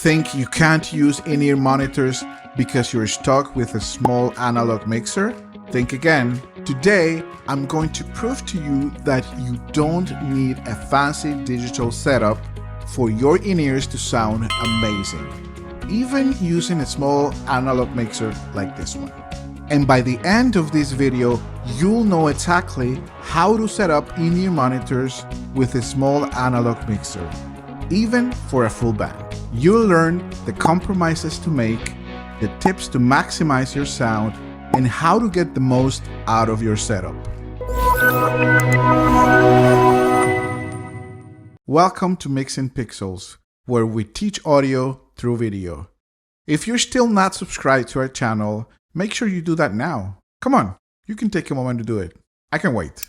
Think you can't use in-ear monitors because you're stuck with a small analog mixer? Think again. Today, I'm going to prove to you that you don't need a fancy digital setup for your in-ears to sound amazing, even using a small analog mixer like this one. And by the end of this video, you'll know exactly how to set up in-ear monitors with a small analog mixer, even for a full band. You'll learn the compromises to make, the tips to maximize your sound, and how to get the most out of your setup. Welcome to Mixing Pixels, where we teach audio through video. If you're still not subscribed to our channel, make sure you do that now. Come on, you can take a moment to do it. I can wait.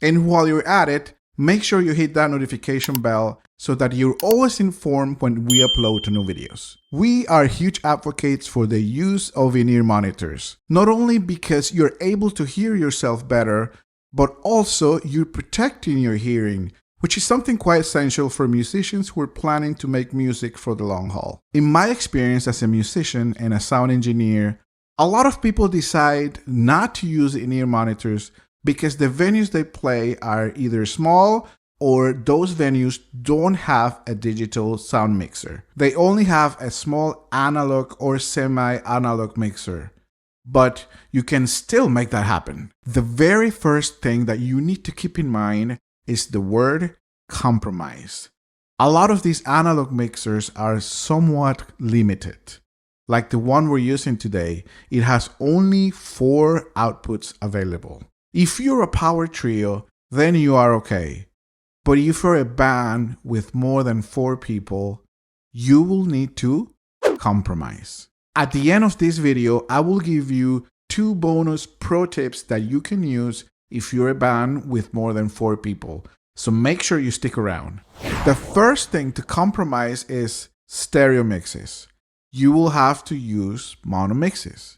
And while you're at it, make sure you hit that notification bell so that you're always informed when we upload new videos. We are huge advocates for the use of in-ear monitors, not only because you're able to hear yourself better, but also you're protecting your hearing, which is something quite essential for musicians who are planning to make music for the long haul. In my experience as a musician and a sound engineer, a lot of people decide not to use in-ear monitors because the venues they play are either small or those venues don't have a digital sound mixer. They only have a small analog or semi-analog mixer. But you can still make that happen. The very first thing that you need to keep in mind is the word compromise. A lot of these analog mixers are somewhat limited. Like the one we're using today, it has only 4 outputs available. If you're a power trio, then you are okay. But if you're a band with more than 4 people, you will need to compromise. At the end of this video, I will give you 2 bonus pro tips that you can use if you're a band with more than 4 people. So make sure you stick around. The first thing to compromise is stereo mixes. You will have to use mono mixes.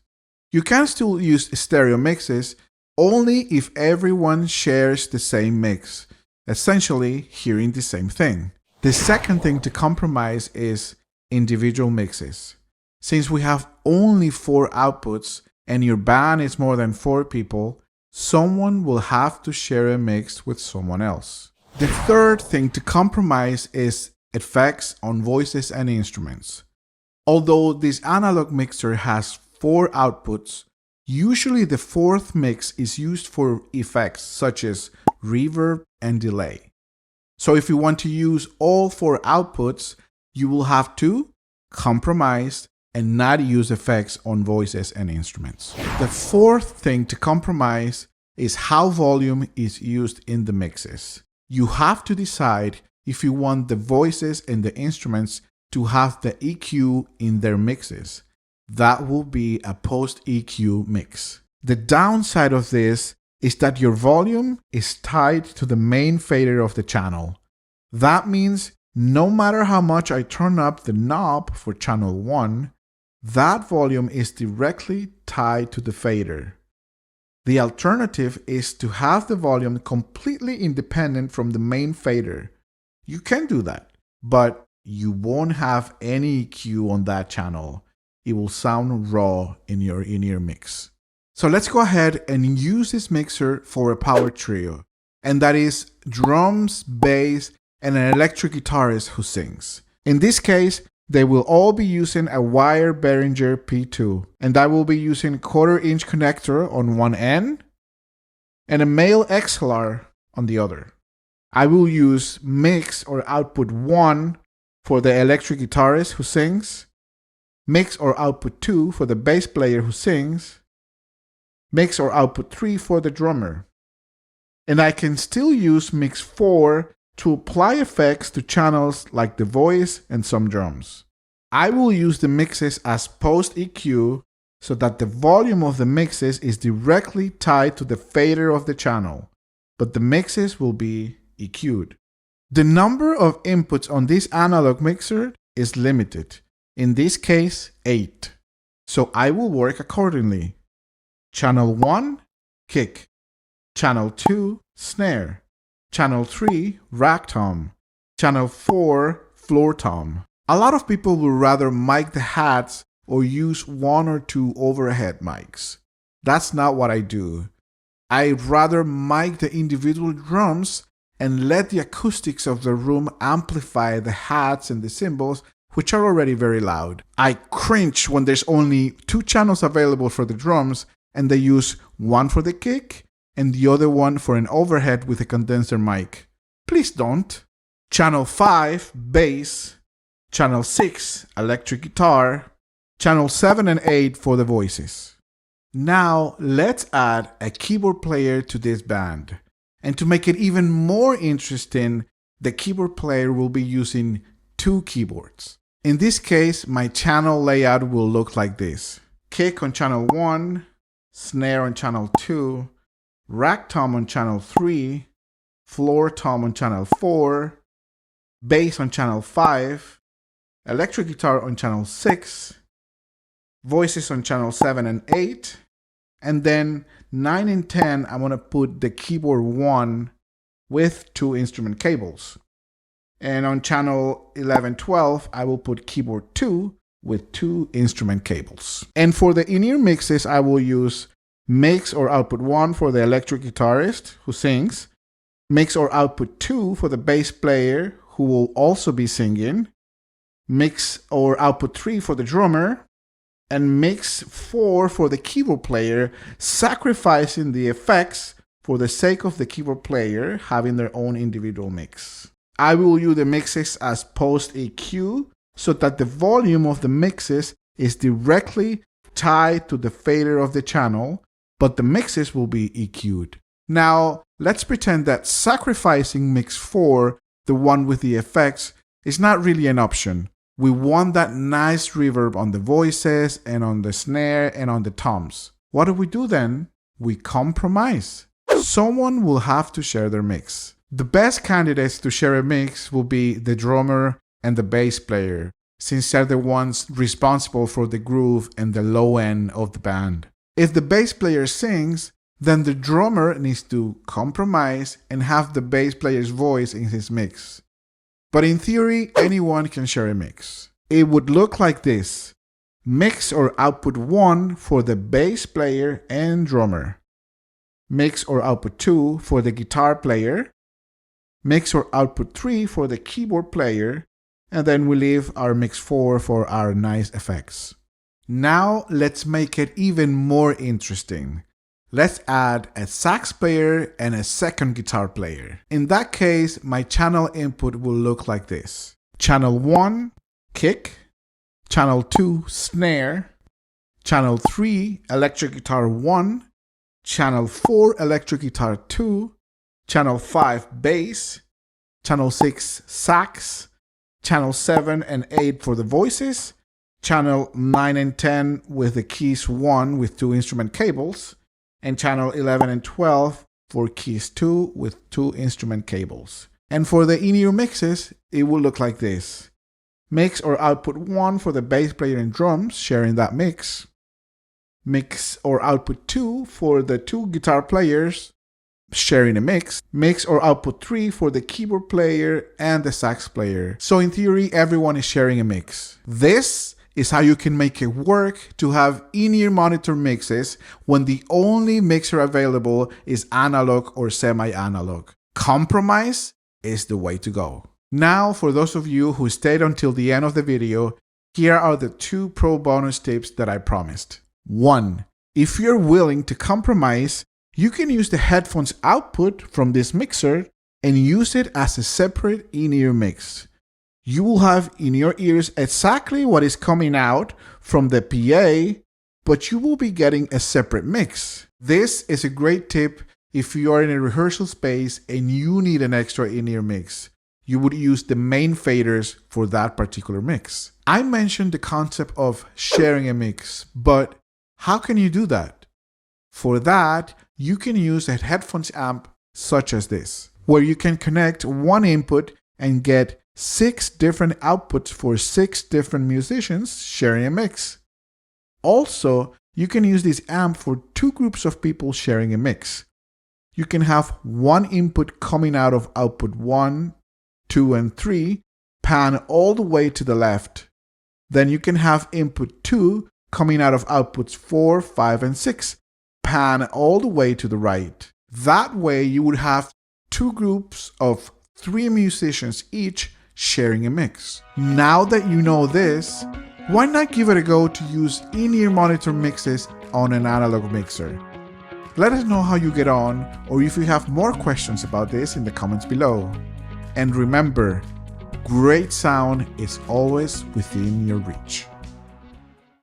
You can still use stereo mixes only if everyone shares the same mix, essentially hearing the same thing. The second thing to compromise is individual mixes. Since we have only 4 outputs and your band is more than 4 people, someone will have to share a mix with someone else. The third thing to compromise is effects on voices and instruments. Although this analog mixer has 4 outputs, usually the 4th mix is used for effects such as reverb and delay. So if you want to use all 4 outputs, you will have to compromise and not use effects on voices and instruments. The 4th thing to compromise is how volume is used in the mixes. You have to decide if you want the voices and the instruments to have the EQ in their mixes. That will be a post-EQ mix. The downside of this is that your volume is tied to the main fader of the channel. That means no matter how much I turn up the knob for channel 1, that volume is directly tied to the fader. The alternative is to have the volume completely independent from the main fader. You can do that, but you won't have any EQ on that channel. It will sound raw in your in-ear mix. So let's go ahead and use this mixer for a power trio, and that is drums, bass, and an electric guitarist who sings. In this case, they will all be using a wire Behringer P2, and I will be using a 1/4-inch connector on one end and a male XLR on the other. I will use mix or output 1 for the electric guitarist who sings, mix or output 2 for the bass player who sings, mix or output 3 for the drummer. And I can still use mix 4 to apply effects to channels like the voice and some drums. I will use the mixes as post-EQ so that the volume of the mixes is directly tied to the fader of the channel, but the mixes will be EQ'd. The number of inputs on this analog mixer is limited, in this case 8, so I will work accordingly. Channel 1, kick. Channel 2, snare. Channel 3, rack tom. Channel 4, floor tom. A lot of people would rather mic the hats or use one or two overhead mics. That's not what I do. I'd rather mic the individual drums and let the acoustics of the room amplify the hats and the cymbals, which are already very loud. I cringe when there's only two channels available for the drums and they use one for the kick and the other one for an overhead with a condenser mic. Please don't. Channel 5, bass. Channel 6, electric guitar. Channel 7 and 8 for the voices. Now let's add a keyboard player to this band. And to make it even more interesting, the keyboard player will be using two keyboards. In this case, my channel layout will look like this. Kick on channel 1, snare on channel 2, rack tom on channel 3, floor tom on channel 4, bass on channel 5, electric guitar on channel 6, voices on channel 7 and 8, and then 9 and 10, I'm going to put the keyboard 1 with two instrument cables. And on channel 11, 12, I will put keyboard 2 with two instrument cables. And for the in-ear mixes, I will use mix or output 1 for the electric guitarist who sings, mix or output 2 for the bass player who will also be singing, mix or output 3 for the drummer, and mix 4 for the keyboard player, sacrificing the effects for the sake of the keyboard player having their own individual mix. I will use the mixes as post EQ so that the volume of the mixes is directly tied to the fader of the channel, but the mixes will be EQ'd. Now, let's pretend that sacrificing mix 4, the one with the effects, is not really an option. We want that nice reverb on the voices and on the snare and on the toms. What do we do then? We compromise. Someone will have to share their mix. The best candidates to share a mix will be the drummer and the bass player, since they're the ones responsible for the groove and the low end of the band. If the bass player sings, then the drummer needs to compromise and have the bass player's voice in his mix. But in theory, anyone can share a mix. It would look like this. Mix or output 1 for the bass player and drummer. Mix or output 2 for the guitar player. Mix or output 3 for the keyboard player. And then we leave our mix 4 for our nice effects. Now let's make it even more interesting. Let's add a sax player and a second guitar player. In that case, my channel input will look like this. Channel 1, kick. Channel 2, snare. Channel 3, electric guitar 1. Channel 4, electric guitar 2. Channel 5, bass. Channel 6, sax. Channel 7 and 8 for the voices. Channel 9 and 10 with the keys 1 with two instrument cables. And channel 11 and 12 for keys 2 with two instrument cables. And for the in-ear mixes, it will look like this. Mix or output 1 for the bass player and drums, sharing that mix. Mix or output 2 for the two guitar players, sharing a mix. Mix or output 3 for the keyboard player and the sax player. So in theory, everyone is sharing a mix. This is how you can make it work to have in-ear monitor mixes when the only mixer available is analog or semi-analog. Compromise is the way to go. Now, for those of you who stayed until the end of the video, here are the 2 pro bonus tips that I promised. 1. If you're willing to compromise, you can use the headphones output from this mixer and use it as a separate in-ear mix. You will have in your ears exactly what is coming out from the PA, but you will be getting a separate mix. This is a great tip if you are in a rehearsal space and you need an extra in-ear mix. You would use the main faders for that particular mix. I mentioned the concept of sharing a mix, but how can you do that? For that, you can use a headphones amp such as this, where you can connect one input and get 6 different outputs for 6 different musicians sharing a mix. Also, you can use this amp for 2 groups of people sharing a mix. You can have one input coming out of output 1, 2, and 3, pan all the way to the left. Then you can have input 2 coming out of outputs 4, 5, and 6. Pan all the way to the right. That way you would have two groups of 3 musicians each sharing a mix. Now that you know this, why not give it a go to use in-ear monitor mixes on an analog mixer? Let us know how you get on, or if you have more questions about this in the comments below. And remember, great sound is always within your reach.